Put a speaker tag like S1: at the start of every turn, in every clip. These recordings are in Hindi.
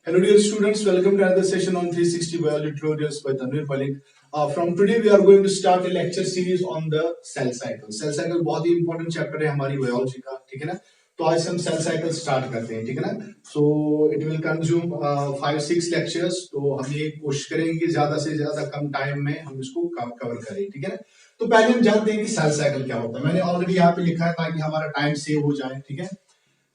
S1: Hello dear students, welcome to another session on 360 Biology Tutorials by Tanvir Malik. From today we are going to start a lecture series on the cell cycle. Cell cycle बहुत ही important chapter है हमारी biology का, ठीक है ना? तो आज हम cell cycle start करते हैं, ठीक है ना? So it will consume 5-6 lectures. तो हम ये कोशिश करेंगे कि ज्यादा से ज्यादा कम टाइम में हम इसको कवर करें, ठीक है ना? तो पहले हम जानते हैं कि सेल साइकिल क्या होता है. मैंने ऑलरेडी यहाँ पे लिखा है ताकि हमारा टाइम सेव हो जाए, ठीक है?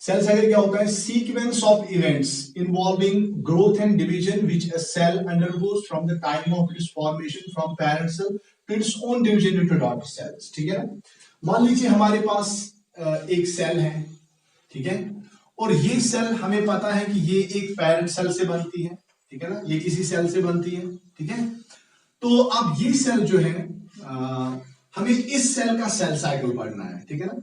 S1: सेल साइकिल क्या होता है? Sequence of events involving growth and division which a cell undergoes from the time of its formation from parent cell to its own division into daughter cells, ठीक है ना? मान लीजिए हमारे पास एक सेल है, ठीक है, और ये सेल हमें पता है कि ये एक पैरेंट सेल से बनती है, ठीक है ना? ये किसी सेल से बनती है, ठीक है? तो अब ये सेल जो है हमें इस सेल का सेल साइकिल पढ़ना है, ठीक है ना?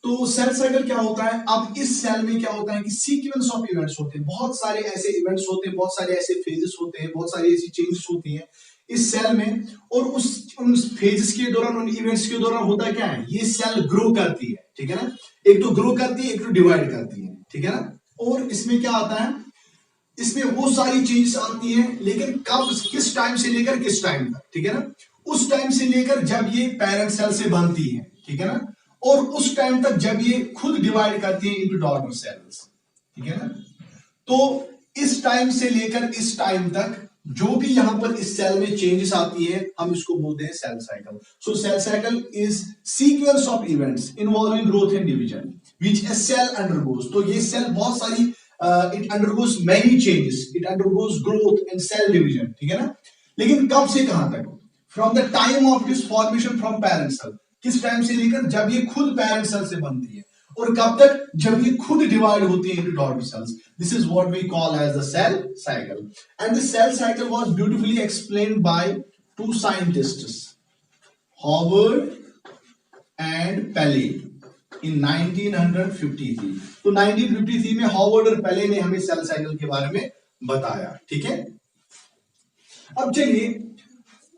S1: तो सेल साइकिल क्या होता है? अब इस सेल में क्या होता है कि सीक्वेंस ऑफ इवेंट्स होते हैं, बहुत सारे ऐसे इवेंट्स होते हैं, बहुत सारे ऐसे फेजेस होते हैं, बहुत सारी ऐसी चेंजेस होती हैं इस सेल में, और उन फेजेस के दौरान, उन इवेंट्स के दौरान होता क्या है? ये सेल ग्रो करती है, ठीक है ना? एक तो ग्रो करती है, एक तो डिवाइड करती है, ठीक है ना? और इसमें क्या आता है? इसमें वो सारी चेंजेस आती है, लेकिन कब, किस टाइम से लेकर किस टाइम तक, ठीक है ना? उस टाइम से लेकर जब ये पेरेंट सेल से बनती है, ठीक है ना, और उस टाइम तक जब ये खुद डिवाइड करती है इनटू डॉटर सेल्स, ठीक है ना? तो इस टाइम से लेकर इस टाइम तक जो भी यहां पर इस सेल में चेंजेस आती है, हम इसको बोलते हैं cell cycle. So cell cycle is sequence of events involving growth and division which a cell undergoes. तो ये सेल बहुत सारी it undergoes many changes, it undergoes growth and cell division, ठीक है ना? लेकिन कब से कहां तक? From the time of its formation from parent cell, किस टाइम से लेकर जब ये खुद पेरेंट सेल से बनती है, और कब तक? जब ये खुद डिवाइड होती है into daughter cells. This is what we call as the cell cycle. And the cell cycle was beautifully explained by two scientists, Howard and Pelley, in 1953. तो 1953 में हॉवर्ड और पेले ने हमें सेल साइकिल के बारे में बताया, ठीक है? अब चलिए,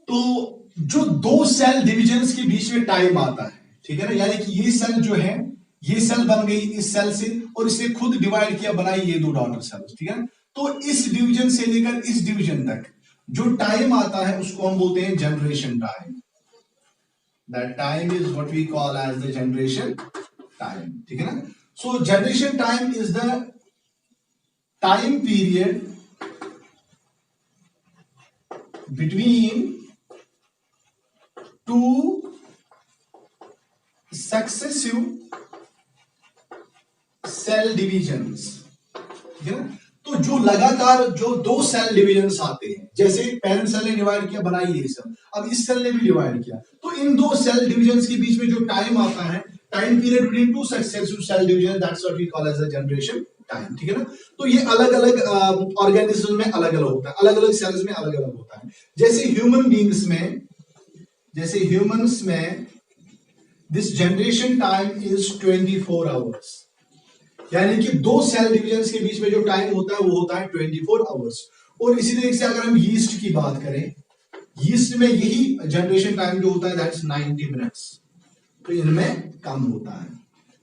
S1: तो जो दो सेल डिविजन्स के बीच में टाइम आता है, ठीक है ना, यानी कि ये सेल जो है, ये सेल बन गई इस सेल से और इसने खुद डिवाइड किया, बनाई ये दो डॉटर सेल्स, ठीक है ना? तो इस डिवीजन से लेकर इस डिवीजन तक जो टाइम आता है उसको हम बोलते हैं generation time. That time is what we call as the generation time, ठीक है ना? So generation time is the time period between two successive cell divisions, ठीक है ना? तो जो लगातार जो दो सेल डिविजन्स आते हैं, जैसे पेरेंट सेल ने डिवाइड किया, बनाई ये सेल, अब इस सेल ने भी डिवाइड किया, तो इन दो सेल डिविजन्स के बीच में जो टाइम आता है, time period between two successive cell division, that's what we call as the generation time, ठीक है ना? तो ये अलग अलग ऑर्गेनिज्म में अलग अलग होता है, अलग अलग सेल्स में अलग अलग होता है. जैसे ह्यूमन बीइंग्स में, जैसे ह्यूमंस में this generation time is 24 hours, यानी कि दो सेल डिविजन्स के बीच में जो टाइम होता है वो होता है 24 आवर्स. और इसी तरीके से अगर हम यीस्ट की बात करें, यीस्ट में यही जनरेशन टाइम जो होता है दैट्स 90 मिनट्स. तो इनमें कम होता है,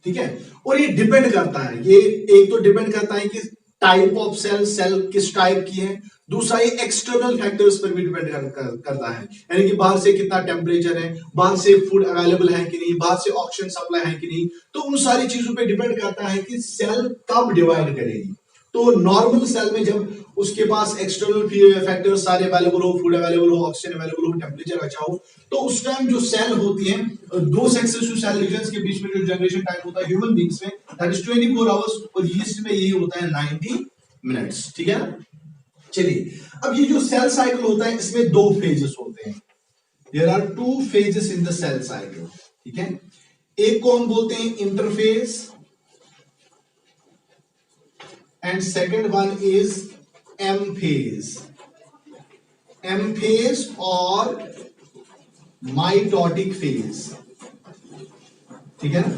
S1: ठीक है? और ये डिपेंड करता है, ये एक तो डिपेंड करता है कि टाइप ऑफ सेल, सेल किस टाइप की है, दूसरा ये एक्सटर्नल फैक्टर्स पर भी डिपेंड करता है, यानी कि बाहर से कितना टेम्परेचर है, बाहर से फूड अवेलेबल है कि नहीं, बाहर से ऑक्सीजन सप्लाई है कि नहीं, तो उन सारी चीजों पे डिपेंड करता है कि सेल कब डिवाइड करेगी. तो नॉर्मल सेल में जब उसके पास एक्सटर्नल फैक्टर्स सारे अवेलेबल हो, फूड अवेलेबल हो, ऑक्सीजन अवेलेबल हो, टेम्परेचर अच्छा हो, तो उस टाइम जो सेल होती है, दो सक्सेसिव सेल डिविजन्स के बीच में जो जनरेशन टाइम होता है ह्यूमन बीइंग्स में दैट इज 24 आवर्स, और यीस्ट में यही होता है 90 मिनट्स, ठीक है ना? चलिए, अब ये जो सेल साइकिल होता है इसमें दो फेजेस होते हैं. There are two phases in the cell cycle, ठीक है? एक को हम बोलते हैं interphase and second one is M phase. M phase or mitotic phase, ठीक है ना?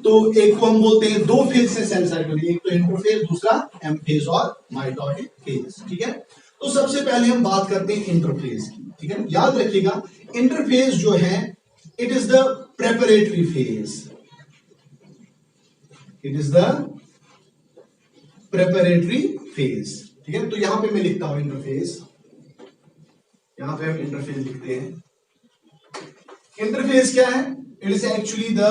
S1: तो एक को हम बोलते हैं, दो फेज से सेल साइकिल, एक तो इंटरफेज, दूसरा एम फेज और माइटोटिक फेज, ठीक है? तो सबसे पहले हम बात करते हैं इंटरफेज की, ठीक है? याद रखिएगा, इंटरफेज जो है it is the preparatory phase, it is the preparatory phase, ठीक है। तो यहां पे मैं लिखता हूं इंटरफेज, यहां पे हम इंटरफेज लिखते हैं। इंटरफेज क्या है? It is actually the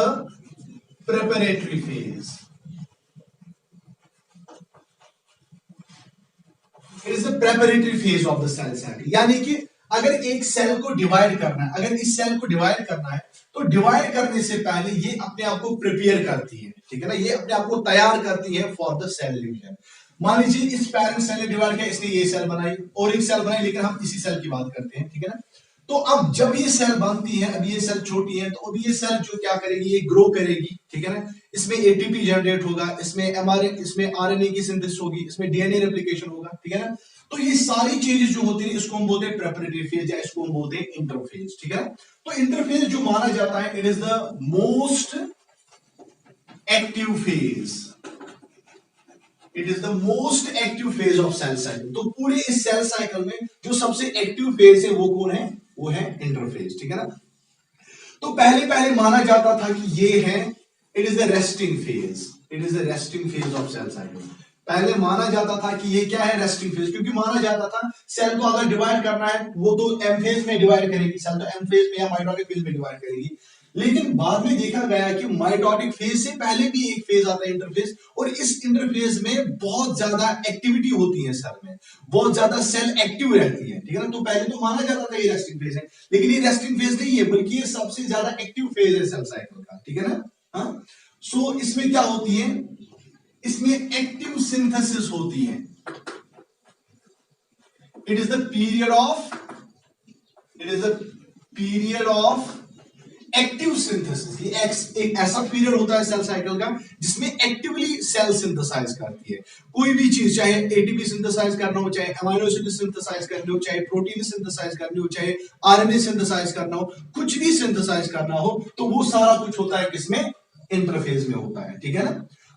S1: preparatory phase, it is the preparatory phase of the cell cycle. यानी कि अगर एक सेल को डिवाइड करना है, अगर इस सेल को डिवाइड करना है, तो डिवाइड करने से पहले ये अपने आप को प्रिपेयर करती है, ठीक है ना, ये अपने आप को तैयार करती है फॉर द सेल डिवीजन। मान लीजिए इस पेरेंट सेल ने डिवाइड किया, इसने ये सेल बनाई और एक सेल बनाई, लेकिन हम इसी सेल की बात करते हैं, ठीक है ना। तो अब जब ये सेल बनती है, अब ये सेल छोटी है, तो अब ये सेल जो क्या करेगी, ये ग्रो करेगी, ठीक है ना। इसमें एटीपी जनरेट होगा, इसमें एमआरएनए, इसमें आरएनए की सिंथेसिस होगी, इसमें डीएनए रेप्लिकेशन होगा, ठीक है ना। तो ये सारी चीजें जो होती है, इसको हम बोलते हैं प्रेपरेटरी फेज या इसको हम बोलते हैं इंटरफेज, ठीक है। तो इंटरफेज जो माना जाता है, it is the most active phase, it is the most active phase of cell cycle. तो पूरे इस सेल साइकिल में जो सबसे एक्टिव फेज है वो कौन है? वो है इंटरफेज, ठीक है ना। तो पहले पहले माना जाता था कि ये है, it is the resting phase, it is the resting phase of cell cycle. पहले माना जाता था कि ये क्या है? रेस्टिंग फेज, क्योंकि माना जाता था सेल को अगर डिवाइड करना है वो तो एम फेज में डिवाइड करेगी, सेल तो एम फेज में या माइटोटिक फेज में डिवाइड करेगी। लेकिन बाद में देखा गया कि माइटोटिक फेज से पहले भी एक फेज आता है इंटरफेज, और इस इंटरफेज में बहुत ज्यादा एक्टिविटी होती है सेल में, बहुत ज्यादा सेल एक्टिव रहती है, ठीक है ना। तो पहले तो माना जाता था ये रेस्टिंग फेज है, लेकिन ये रेस्टिंग फेज नहीं है, बल्कि ये सबसे ज्यादा एक्टिव फेज है सेल साइकिल का, ठीक है ना। हाँ, सो इसमें क्या होती है? इसमें एक्टिव सिंथेसिस होती है। It is the period of, it is the period of active synthesis. ये एक ऐसा पीरियड होता है सेल साइकिल का जिसमें एक्टिवली सेल सिंथेसाइज करती है कोई भी चीज, चाहे एटीपी सिंथेसाइज करना हो, चाहे अमीनो एसिड सिंथेसाइज करनी हो, चाहे प्रोटीन सिंथेसाइज करनी हो, चाहे आरएनए सिंथेसाइज करना हो, कुछ भी सिंथेसाइज करना हो, तो वो सारा कुछ होता है किसमें? इंटरफेज में होता है, ठीक है ना।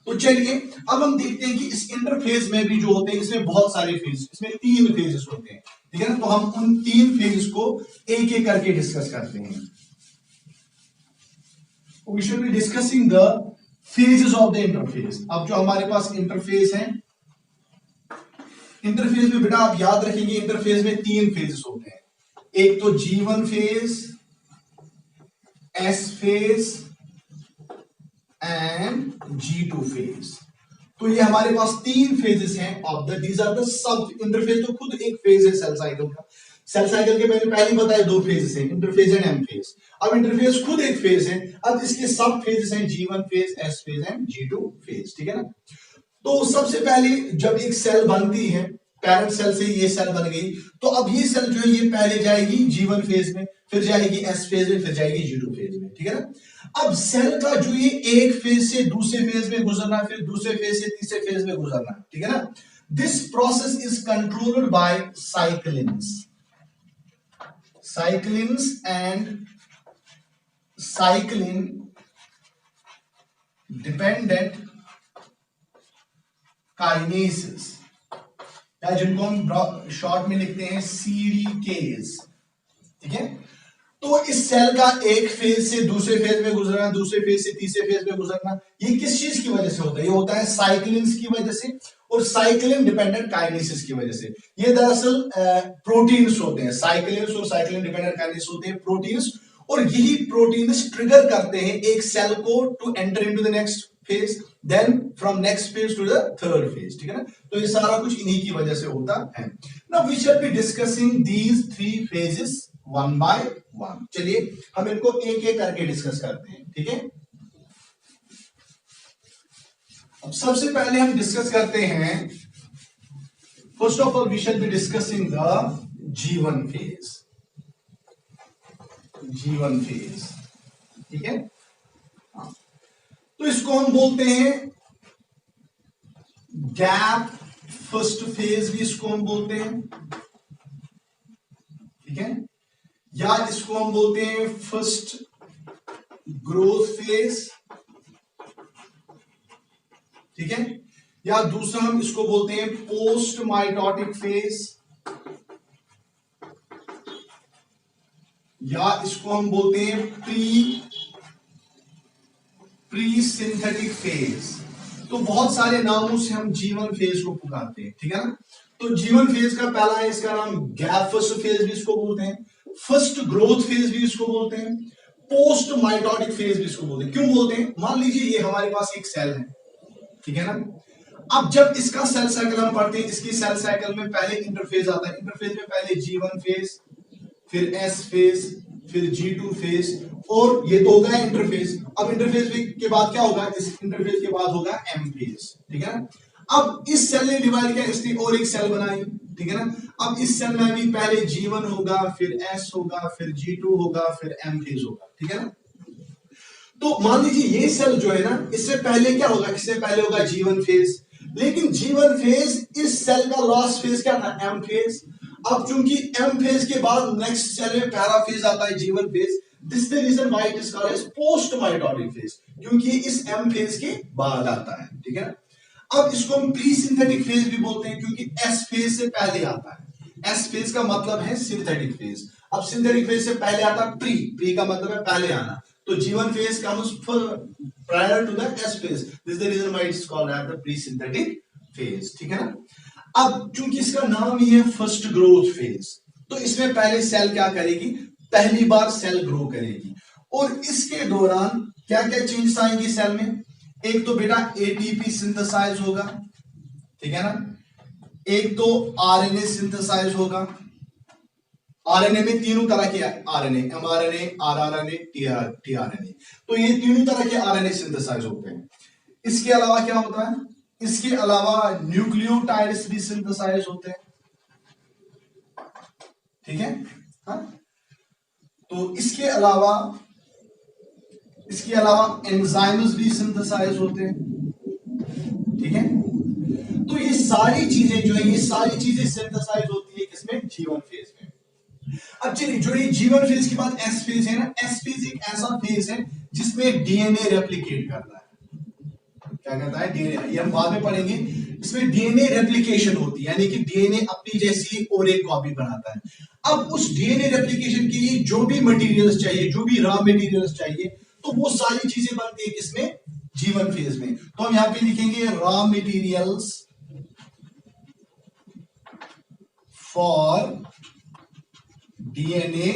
S1: तो चलिए अब हम देखते हैं कि इस इंटरफेज में भी जो होते हैं, इसमें बहुत सारे फेज, इसमें 3 फेजेस होते हैं, ठीक है ना। तो हम उन 3 फेज को एक एक करके डिस्कस करते हैं। We should be discussing the phases of the interface। अब जो हमारे पास इंटरफेस है, इंटरफेस में बेटा आप याद रखेंगे, इंटरफेस में 3 फेजेस होते हैं। एक तो G1 phase, S phase and G2 phase. तो ये हमारे पास 3 फेजेस हैं of the, these are the sub. Interphase तो खुद एक फेज है सेल साइकिल का। सेल साइकिल के मैंने पहले बताया 2 फेजेस हैं, इंटरफेज एंड एम फेज। अब इंटरफेस खुद एक फेज है, अब इसके सब फेजेस हैं G1 phase, S phase and G2 phase, ठीक है ना। तो सबसे पहले जब एक सेल बनती है, पैरेंट सेल से ये सेल बन गई, तो अब ये सेल जो है ये पहले जाएगी G1 फेज में, फिर जाएगी S फेज में, फिर जाएगी G2 फेज में, ठीक है ना। अब सेल का जो ये एक फेज से दूसरे फेज में गुजरना, फिर दूसरे फेज से तीसरे फेज में गुजरना, ठीक है ना। This process is controlled by cyclins, cyclins and cyclin dependent kinesis, या जिनको हम शॉर्ट में लिखते हैं सीडीकेज, ठीक है। तो इस सेल का एक फेज से दूसरे फेज में गुजरना, दूसरे फेज से तीसरे फेज में गुजरना, ये किस चीज की वजह से होता है? ये होता है साइक्लिन्स की वजह से और साइक्लिन डिपेंडेंट काइनेसिस की वजह से। ये दरअसल प्रोटीन्स होते हैं, साइक्लिन्स और साइक्लिन डिपेंडेंट काइनेसिस होते हैं प्रोटीन्स, और यही प्रोटीन्स ट्रिगर करते हैं एक सेल को to enter into the next phase, then from next phase to the third phase, ठीक है ना। तो ये सारा कुछ इन्हीं की वजह से होता है। Now we shall be discussing these 3 phases one by one. चलिए हम इनको एक एक करके डिस्कस करते हैं, ठीक है। अब सबसे पहले हम डिस्कस करते हैं, first of all we shall be discussing the G1 phase, G1 phase, ठीक है। तो इसको हम बोलते हैं गैप फर्स्ट फेज, भी इसको हम बोलते हैं, ठीक है, या इसको हम बोलते हैं फर्स्ट ग्रोथ फेज, ठीक है, या दूसरा हम इसको बोलते हैं पोस्ट माइटोटिक फेज, या इसको हम बोलते हैं प्री सिंथेटिक फेज, तो बहुत सारे नामों से हम G1 फेज को पुकारते हैं, ठीक है ना। तो G1 फेज का पहला है, इसका नाम गैप फर्स्ट फेज भी इसको बोलते हैं, फर्स्ट ग्रोथ फेज भी इसको बोलते हैं, पोस्ट माइटोटिक फेज भी इसको बोलते हैं। क्यों बोलते हैं? मान लीजिए ये हमारे पास एक सेल है, ठीक है ना। अब जब इसका सेल साइकिल हम पढ़ते हैं, इसकी सेल साइकिल में पहले इंटरफेज आता है, इंटरफेज में पहले G1 फेज, फिर S फेज, फिर G2 फेज, और ये तो होगा इंटरफेज। अब इंटरफेज के बाद क्या होगा? इस इंटरफेज के बाद होगा M फेज, ठीक है ना। अब इस सेल ने डिवाइड किया, इसने और एक सेल बनाई, ठीक है ना। अब इस सेल में भी पहले G1 होगा, फिर S होगा, फिर G2 होगा, फिर M फेज होगा, ठीक है ना। तो मान लीजिए ये सेल जो है ना, इससे पहले क्या होगा? इससे पहले होगा G1 फेज, लेकिन G1 फेज इस सेल का लास्ट फेज क्या था? M phase. अब चूंकि M फेज के बाद नेक्स्ट सेल में पहला फेज आता है G1 phase, this the reason why it is called as post mitotic phase, क्योंकि इस M फेज के बाद आता है, ठीक है। अब इसको हम प्री सिंथेटिक फेज भी बोलते हैं, क्योंकि S फेज से पहले आता है। S फेज का मतलब है सिंथेटिक फेज। अब सिंथेटिक फेज से पहले आता है प्री का मतलब है पहले आना। तो G1 phase comes prior to the S phase. This is the reason why it's called as the pre-synthetic phase. ठीक है ना। अब चूंकि इसका नाम ही है फर्स्ट ग्रोथ फेज, तो इसमें पहले सेल क्या करेगी? पहली बार सेल ग्रो करेगी, और इसके दौरान क्या क्या चेंजेस आएंगी सेल में? एक तो बेटा ATP सिंथेसाइज होगा, ठीक है ना। एक तो RNA सिंथेसाइज होगा। आरएनए में तीनों तरह के आरएनए, mRNA, rRNA, tRNA, तो ये तीनों तरह के आरएनए सिंथेसाइज होते हैं। इसके अलावा क्या होता है? इसके अलावा न्यूक्लियोटाइड्स भी सिंथेसाइज होते हैं, ठीक है। हाँ? तो इसके अलावा एंजाइम्स भी सिंथेसाइज होते हैं, ठीक है। तो ये सारी चीजें जो है, ये सारी चीजें सिंथेसाइज होती है किसमें? G1 फेज में। अब चलिए, जो ये G1 फेज के बाद S फेज है ना, S फेज एक ऐसा फेज है जिसमें डीएनए रेप्लिकेट करता है। क्या करता है? डीएनए, ये हम बाद में पढ़ेंगे। इसमें डीएनए रेप्लिकेशन होती है, यानी कि डीएनए अपनी जैसी और एक कॉपी बनाता है। अब उस डीएनए रेप्लिकेशन के लिए जो भी मटेरियल्स चाहिए, जो भी रॉ मटेरियल्स चाहिए, तो वो सारी चीजें बनती है किसमें? G1 फेज में। तो हम यहां पे लिखेंगे raw materials for DNA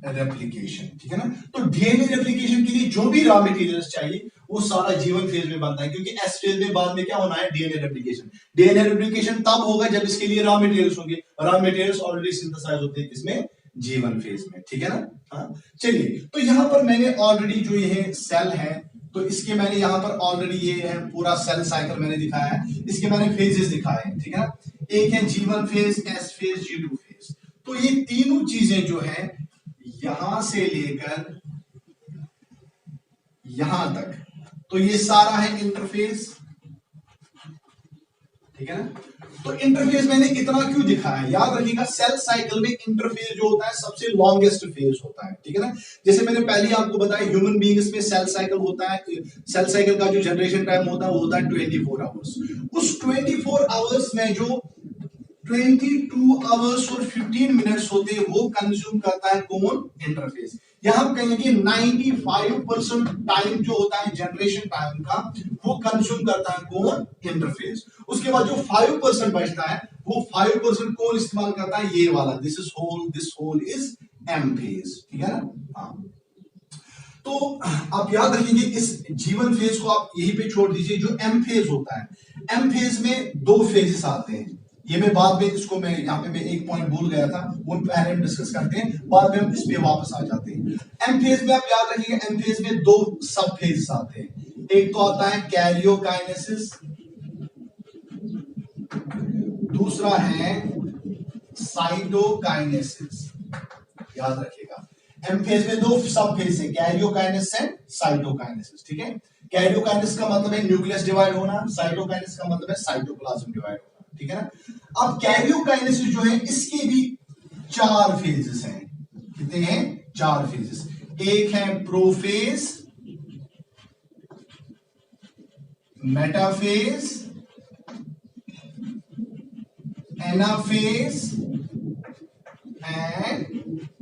S1: replication, ठीक है ना। तो डीएनए रेप्लिकेशन के लिए जो भी रॉ मटेरियल्स चाहिए वो सारा G1 फेज में बनता है, क्योंकि S फेज में बाद में क्या होना है? DNA replication. डीएनए रेप्लिकेशन तब होगा जब इसके लिए रॉ मटेरियल्स होंगे। रॉ मटेरियल्स ऑलरेडी सिंथेसाइज होते हैं किसमें? G1 फेज में, ठीक है ना। हाँ, चलिए, तो यहां पर मैंने ऑलरेडी जो ये सेल है, तो इसके मैंने यहां पर ऑलरेडी ये है पूरा सेल साइकिल मैंने दिखाया है, इसके मैंने फेजेस दिखाए हैं, ठीक है ना। एक है G1 phase, S phase, G2 phase. तो ये तीनों चीजें जो है यहां से लेकर यहां तक, तो ये सारा है इंटरफेस, ठीक है ना। तो इंटरफेस मैंने इतना क्यों दिखाया? याद रखिएगा, सेल साइकिल में इंटरफेस जो होता है सबसे लॉन्गेस्ट फेज होता है, ठीक है ना। जैसे मैंने पहले आपको बताया, ह्यूमन बीइंग्स में सेल साइकिल होता है, सेल साइकिल का जो जनरेशन टाइम होता है वो होता है 24 आवर्स। उस 24 आवर्स में जो 22 आवर्स और 15 मिनट्स होते हैं वो कंज्यूम करता है कौन? इंटरफेस। यहां कहेंगे 95% टाइम जो होता है जनरेशन टाइम का वो कंज्यूम करता है कौन? इंटरफेस। उसके बाद जो 5% बचता है वो 5% कौन इस्तेमाल करता है? ये वाला, this whole is M phase, ठीक है ना। हाँ, तो आप याद रखेंगे इस G1 फेज को आप यहीं पे छोड़ दीजिए। जो M फेज होता है, M फेज में दो फेजेस आते हैं, ये मैं बाद में इसको मैं यहाँ पे मैं एक पॉइंट भूल गया था, वो पहले हम डिस्कस करते हैं, बाद में हम इस पे वापस आ जाते हैं। M फेज में आप याद रखिएगा, M फेज में दो सब फेजेस आते हैं। एक तो आता है कैरियोकाइनेसिस, दूसरा है साइटोकाइनेसिस। याद रखिएगा, M फेज में दो सब फेज है, कैरियोकाइनेसिस एंड साइटोकाइनेसिस, ठीक है। कैरियोकाइनेसिस का मतलब है न्यूक्लियस डिवाइड होना, साइटोकाइनेसिस का मतलब है साइटोप्लाज्म डिवाइड होना, ठीक है ना। अब कैरियोकाइनेसिस जो है इसके भी 4 फेजेस हैं। कितने हैं? 4 फेजेस। एक है prophase, metaphase, anaphase and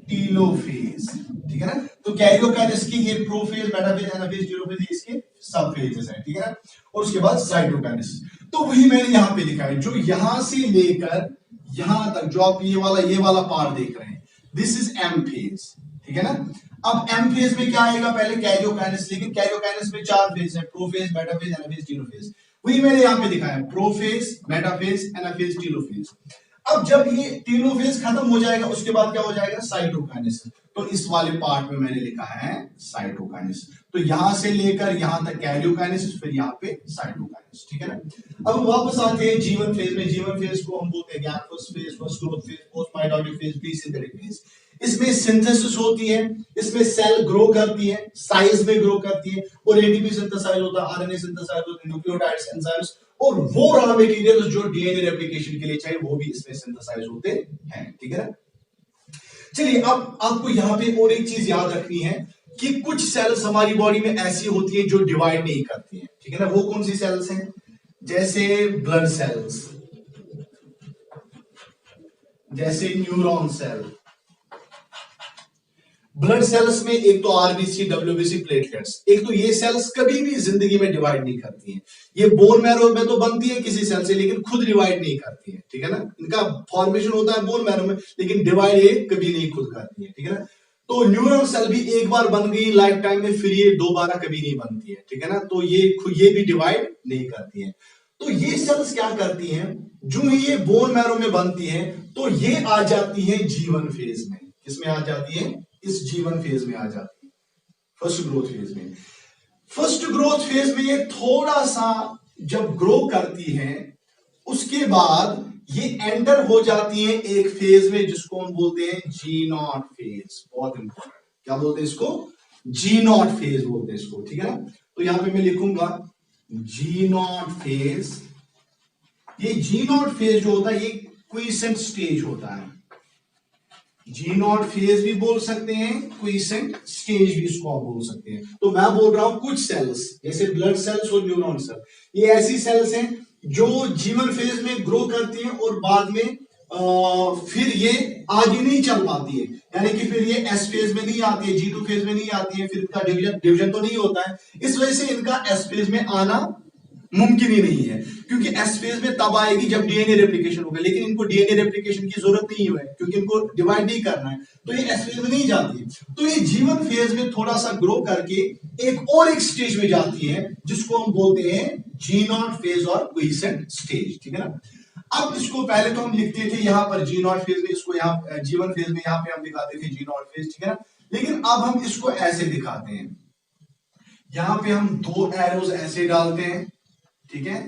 S1: telophase, ठीक है ना। तो कैरियोकाइनेसिस की ये प्रोफेज, मेटाफेज, एनाफेज, टीलोफेज इसके सब फेजेस हैं, ठीक है ना। और उसके बाद साइटोकाइनेसिस। तो वही मैंने यहां पे लिखा है, जो यहां से लेकर यहां तक जो आप ये वाला पार्ट देख रहे हैं, दिस इज एम फेज, ठीक है ना। अब एम फेज में क्या आएगा, पहले कैरियोकाइनेसिस, लेकिन कैरियोकाइनेसिस में 4 फेज है, प्रोफेज, मेटाफेज, एनाफेज, टेलोफेज। वही मैंने यहां पे दिखाया, प्रोफेज, मेटाफेज, एनाफेज, टेलोफेज। अब जब ये टेलोफेज खत्म हो जाएगा, उसके बाद क्या हो जाएगा, साइटोकाइनेसिस। तो इस वाले पार्ट में मैंने लिखा है साइटोकाइनेसिस। तो यहां से लेकर यहां तक कैरियोकाइनेसिस, फिर यहां पे साइटोकाइनेसिस, ठीक है ना। अब वापस आते हैं जीवन फेज में। जीवन फेज को हम बोलते हैं first phase, first growth phase, post mitotic phase, pre synthetic phase. इसमें सिंथेसिस होती है, इसमें सेल ग्रो करती है, साइज में ग्रो करती है, और एटीपी सिंथेसाइज होता है, आरएनए सिंथेसाइज होता है, न्यूक्लियोटाइड्स, एंजाइम्स, और वो रॉ मटेरियल्स जो डीएनए रेप्लिकेशन के लिए चाहिए वो भी इसमें सिंथेसाइज होते हैं, ठीक है ना। चलिए, अब आपको यहां पे और एक चीज याद रखनी है कि कुछ सेल्स हमारी बॉडी में ऐसी होती है जो डिवाइड नहीं करती हैं, ठीक है ना। वो कौन सी सेल्स हैं, जैसे ब्लड सेल्स, जैसे न्यूरॉन सेल। ब्लड सेल्स में एक तो आरबीसी, डब्ल्यूबीसी, प्लेटलेट्स, एक तो ये सेल्स कभी भी जिंदगी में डिवाइड नहीं करती हैं। ये बोन मैरो में तो बनती है किसी सेल से, लेकिन खुद डिवाइड नहीं करती है, ठीक है ना। इनका फॉर्मेशन होता है बोन मैरो में, लेकिन डिवाइड ये कभी नहीं खुद करती है, ठीक है ना। तो न्यूरॉन सेल भी एक बार बन गई लाइफ टाइम में, फिर ये दोबारा कभी नहीं बनती है, ठीक है ना। तो ये भी डिवाइड नहीं करती है। तो ये सेल्स क्या करती हैं, जो ही ये बोन मैरो में बनती है, तो ये आ जाती है जीवन फेज में। किसमें आ जाती है, इस जीवन फेज में आ जाती है, फर्स्ट ग्रोथ फेज में। फर्स्ट ग्रोथ फेज में ये थोड़ा सा जब ग्रो करती है, उसके बाद ये एंटर हो जाती है एक फेज में जिसको हम बोलते हैं जी नॉट फेज। बहुत इंपॉर्टेंट, क्या बोलते हैं इसको, जी नॉट फेज बोलते हैं इसको, ठीक है ना। तो यहां पे मैं लिखूंगा जी नॉट फेज। ये जी नॉट फेज जो होता है ये क्विसेंट स्टेज होता है। जी नॉट फेज भी बोल सकते हैं, क्विसेंट स्टेज भी इसको आप बोल सकते हैं। तो मैं बोल रहा हूं कुछ सेल्स जैसे ब्लड सेल्स और न्यूरॉन सेल, ये ऐसी सेल्स हैं जो जीवन फेज में ग्रो करती हैं और बाद में फिर ये आगे नहीं चल पाती है, यानी कि फिर ये एस फेज में नहीं आती है, G2 फेज में नहीं आती है, फिर इनका डिवीजन तो नहीं होता है। इस वजह से इनका एस फेज में आना मुमकिन ही नहीं है, क्योंकि एस फेज में तब आएगी जब डीएनए रेप्लिकेशन होगा, लेकिन इनको डीएनए रेप्लिकेशन की जरूरत नहीं है क्योंकि इनको डिवाइड नहीं करना है, तो ये एस फेज में नहीं जाती। तो ये जीवन फेज में थोड़ा सा ग्रो करके एक स्टेज में जाती है जिसको हम बोलते हैं जी नॉट फेज और क्विसेंट स्टेज, ठीक है ना। अब इसको पहले तो हम लिखते थे यहां पर जी नॉट फेज में, इसको यहाँ जीवन फेज में यहां पे हम दिखाते थे जी नॉट फेज, ठीक है ना। लेकिन अब हम इसको ऐसे दिखाते हैं, यहां पे हम 2 एरोज ऐसे डालते हैं, ठीक है,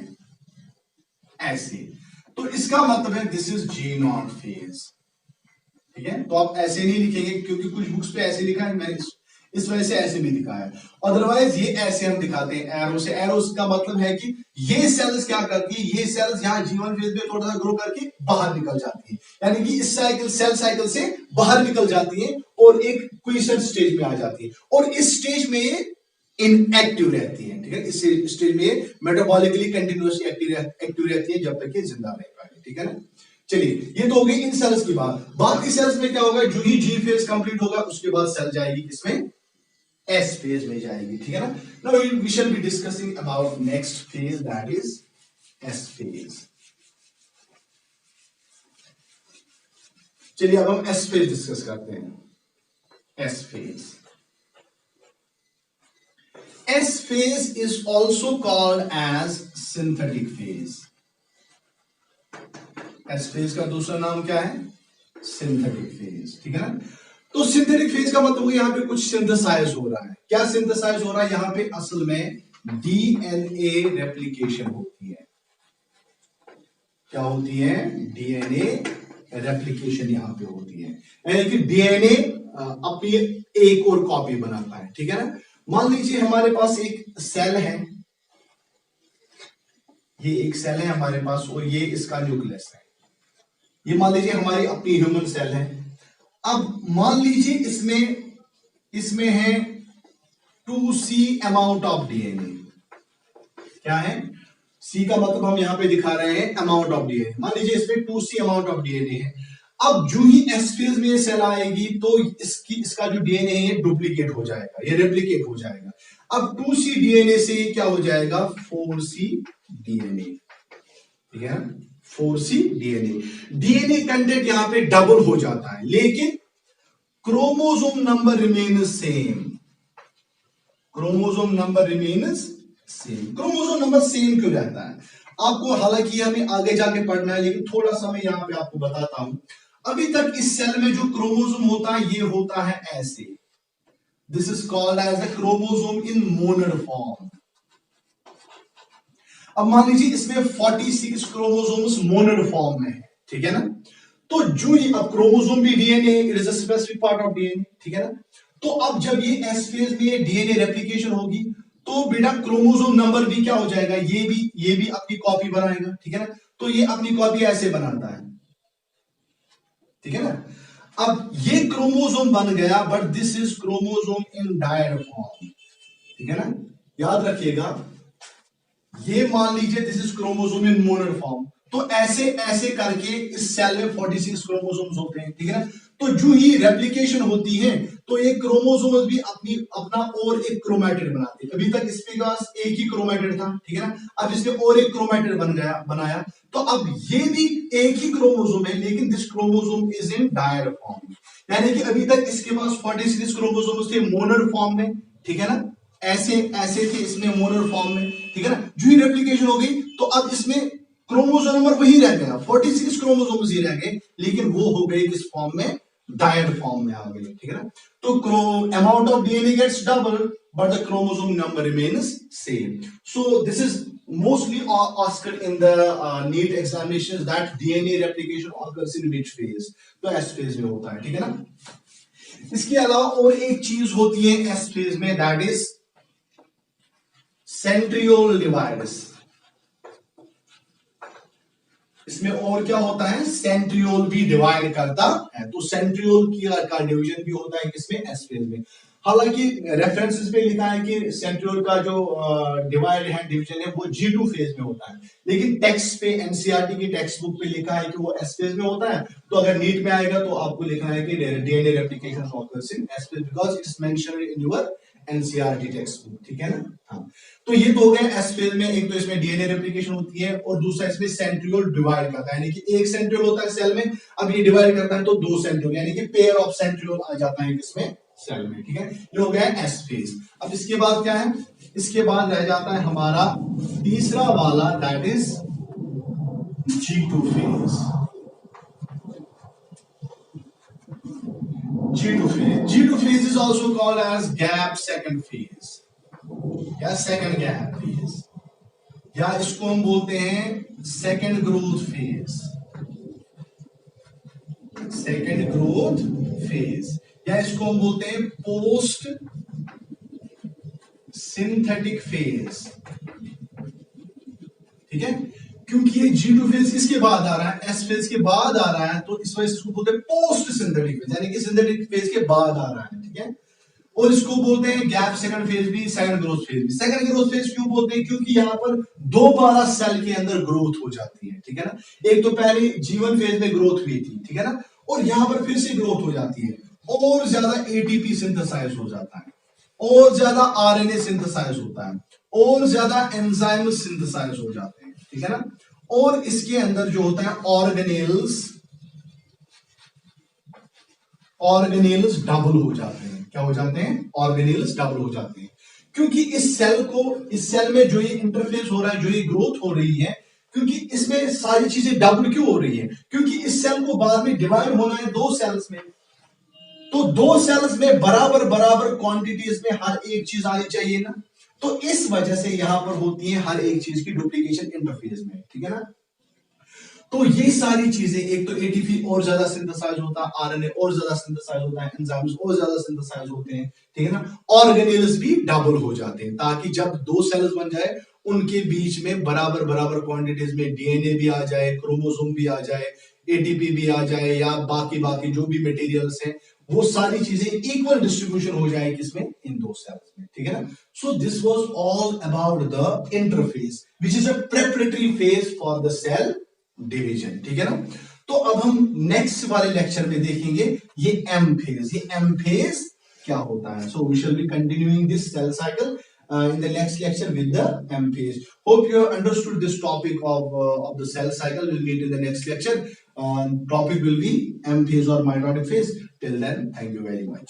S1: ऐसे। तो इसका मतलब है this is G nought phase, ठीक है। तो आप ऐसे नहीं लिखेंगे क्योंकि कुछ बुक्स पे ऐसे लिखा है, मैंने इस वजह से ऐसे भी दिखाया है। अदरवाइज ये ऐसे हम दिखाते हैं एरो से। एरो का मतलब है कि ये सेल्स क्या करती है, ये सेल्स यहां जीवन फेज में थोड़ा सा ग्रो करके बाहर निकल जाती है, यानी कि इस साइकिल सेल साइकिल से बाहर निकल जाती है और एक क्विसेंट स्टेज में आ जाती है, और इस स्टेज में ये इनएक्टिव रहती है, ठीक है। इस स्टेज में मेटाबॉलिकली कंटिन्यूअसली एक्टिव रहती है जब तक ये जिंदा रह पाए, ठीक है ना। चलिए, ये तो हो गई इन सेल्स की बात। बाकी सेल्स में क्या होगा, जो ही जी फेज कंप्लीट होगा उसके बाद सेल जाएगी किसमें, एस फेज में जाएगी, ठीक है ना। Now we shall be discussing about next phase, that is S phase. चलिए अब हम एस फेज डिस्कस करते हैं। S phase, S phase is also called as synthetic phase. S phase का दूसरा नाम क्या है, सिंथेटिक फेज, ठीक है ना। तो सिंथेटिक फेज का मतलब यहां पे कुछ सिंथेसाइज हो रहा है। क्या सिंथेसाइज हो रहा है, यहां पे असल में डीएनए रेप्लिकेशन होती है। क्या होती है, डीएनए रेप्लिकेशन यहां पे होती है, यानी कि डीएनए अपनी एक और कॉपी बनाता है, ठीक है ना। मान लीजिए हमारे पास एक सेल है, ये एक सेल है हमारे पास और ये इसका न्यूक्लियस है। ये मान लीजिए हमारी अपनी ह्यूमन सेल है। अब मान लीजिए इसमें है 2C अमाउंट ऑफ डीएनए। क्या है, C का मतलब हम यहां पे दिखा रहे हैं अमाउंट ऑफ डीएनए। मान लीजिए इसमें 2C अमाउंट ऑफ डीएनए है। अब जो ही एस फेज में सेल आएगी तो इसका जो डीएनए है ये डुप्लीकेट हो जाएगा, ये रेप्लिकेट हो जाएगा। अब 2C DNA से क्या हो जाएगा 4C DNA, ठीक है, 4C DNA। डीएनए कंटेंट यहां पे डबल हो जाता है, लेकिन chromosome number remains same. Chromosome number remains same. Chromosome number same क्यों रहता है? आपको हालांकि हमें आगे जाके पढ़ना है, लेकिन थोड़ा सा मैं यहां पे आपको बताता हूं। अभी तक इस सेल में जो क्रोमोसोम होता है, ये होता है ऐसे। This is called as a chromosome in monad form. अब मान लीजिए इसमें 46 क्रोमोसोम्स मोनोड फॉर्म में है, ठीक है ना। तो जो ये अब क्रोमोसोम भी DNA, it is a specific part of DNA, ठीक है ना। तो अब जब ये एस फेज में डीएनए रेप्लिकेशन होगी, तो बेटा क्रोमोसोम नंबर भी क्या हो जाएगा, ये भी अपनी कॉपी बनाएगा, ठीक है ना। तो ये अपनी कॉपी ऐसे बनाता है, ठीक है ना। अब ये क्रोमोसोम बन गया, but this is chromosome in dyad form, ठीक है ना। याद रखिएगा, ये मान लीजिए this is chromosome in monad form. तो ऐसे ऐसे करके इस सेल में 46 क्रोमोसोम्स होते हैं, ठीक है ना। तो जो ही रेप्लिकेशन होती है, तो ये क्रोमोसोम्स भी अपना और एक क्रोमैटिड बनाते हैं। अभी तक इसके पास एक ही क्रोमैटिड था, ठीक है ना। अब इसने और एक क्रोमैटिड बनाया। तो अब ये भी एक ही क्रोमोसोम है, लेकिन this chromosome is in dyad form. यानी कि अभी तक इसके पास 46 क्रोमोसोम्स थे मोनोड फॉर्म में, ठीक है ना। ऐसे ऐसे थे इसमें मोनोड फॉर्म में, ठीक है ना। जो ही रेप्लिकेशन हो गई, तो अब इसमें क्रोमोसोम नंबर वही रह गया, 46 क्रोमोसोम्स ही रह गए, लेकिन वो हो गए किस फॉर्म में, डायड फॉर्म में आ गए, ठीक है ना। तो amount of DNA gets double, but the chromosome number remains same. So this is mostly asked in the NEET examinations that DNA replication occurs in which phase? तो S phase में होता है, ठीक है ना। इसके अलावा और एक चीज होती है S phase में, दैट इज सेंट्रियोल डिवाइड्स। इसमें और क्या होता है, सेंट्रियोल भी डिवाइड करता है। तो सेंट्रियोल का डिवीजन भी होता है किसमें, एस फेज में। हालांकि रेफरेंसेस पे लिखा है कि सेंट्रियोल का जो डिवाइड है, डिवीजन है, वो G2 फेज में होता है, लेकिन टेक्स्ट पे, एनसीईआरटी की टेक्स्ट बुक पे लिखा है कि वो एस फेज में होता है। तो अगर नीट में आएगा तो आपको लिखना है कि DNA replication occurs in S phase because it's mentioned in your NCERT text book, ठीक है ना। हाँ, तो ये तो हो गया एस फेज में। एक तो इसमें डीएनए रेप्लिकेशन होती है, और दूसरा इसमें सेंट्रियोल डिवाइड करता है, यानी कि एक सेंट्रियोल होता है सेल में, अब ये डिवाइड करता है तो दो सेंट्रियोल, यानी कि पेयर ऑफ सेंट्रियोल आ जाता है किसमें, सेल में, ठीक है। ये हो गया एस फेज। अब इसके बाद क्या है, इसके बाद रह जाता है हमारा तीसरा वाला, that is G2 phase. G2 phase is also called as gap second phase या सेकंड गैप फेज, या इसको हम बोलते हैं second growth phase, second growth phase, या इसको हम बोलते हैं पोस्ट सिंथेटिक फेज, ठीक है। क्योंकि ये G2 फेज किसके बाद आ रहा है, एस फेज के बाद आ रहा है, तो इस वजह से इसको बोलते हैं पोस्ट सिंथेटिक फेज, यानी कि सिंथेटिक फेज के बाद आ रहा है, ठीक है। और इसको बोलते हैं गैप सेकंड फेज भी, सेकंड ग्रोथ फेज भी। सेकंड ग्रोथ फेज क्यों बोलते हैं, क्योंकि यहाँ पर दोबारा सेल के अंदर ग्रोथ हो जाती है, ठीक है ना। एक तो पहले G1 फेज में ग्रोथ हुई थी, ठीक है ना, और यहां पर फिर से ग्रोथ हो जाती है, और ज्यादा एटीपी सिंथेसाइज हो जाता है, और ज्यादा आरएनए सिंथेसाइज होता है, और ज्यादा एंजाइम सिंथेसाइज हो जाते हैं, ठीक है ना। और इसके अंदर जो होता है ऑर्गेनेल्स डबल हो जाते हैं। क्या हो जाते हैं, ऑर्गेनेल्स डबल हो जाते हैं, क्योंकि इस सेल में जो ये इंटरफेस हो रहा है, जो ये ग्रोथ हो रही है, क्योंकि इसमें सारी चीजें डबल क्यों हो रही है, क्योंकि इस सेल को बाद में डिवाइड होना है दो सेल्स में, तो दो सेल्स में बराबर बराबर क्वांटिटीज में हर एक चीज आनी चाहिए ना। तो इस वजह से यहां पर होती है हर एक चीज की डुप्लीकेशन इंटरफेस में, ठीक है ना। तो ये सारी चीजें, एक तो एटीपी और ज्यादा सिंथेसाइज होता है, आरएनए और ज्यादा सिंथेसाइज होता है, एंजाइम्स और ज्यादा सिंथेसाइज होते हैं, ठीक है ना। ऑर्गेनेल्स भी डबल हो जाते हैं, ताकि जब दो सेल्स बन जाए उनके बीच में बराबर बराबर क्वांटिटीज में डीएनए भी आ जाए, क्रोमोसोम भी आ जाए, एटीपी भी आ जाए, या बाकी बाकी जो भी मटेरियल्स हैं, वो सारी चीजें इक्वल डिस्ट्रीब्यूशन हो जाए किसमें, इन दो सेल्स में, ठीक है ना। So this was all about the interphase which is a preparatory phase for the cell division, ठीक है ना। तो अब हम नेक्स्ट वाले लेक्चर में देखेंगे ये एम फेज। ये एम फेज क्या होता है। So we shall be continuing this cell cycle in the next lecture with the M phase. Hope you have understood this topic of the cell cycle. We'll meet in the next lecture. Topic will be M phase or mitotic phase. Till then, thank you very much.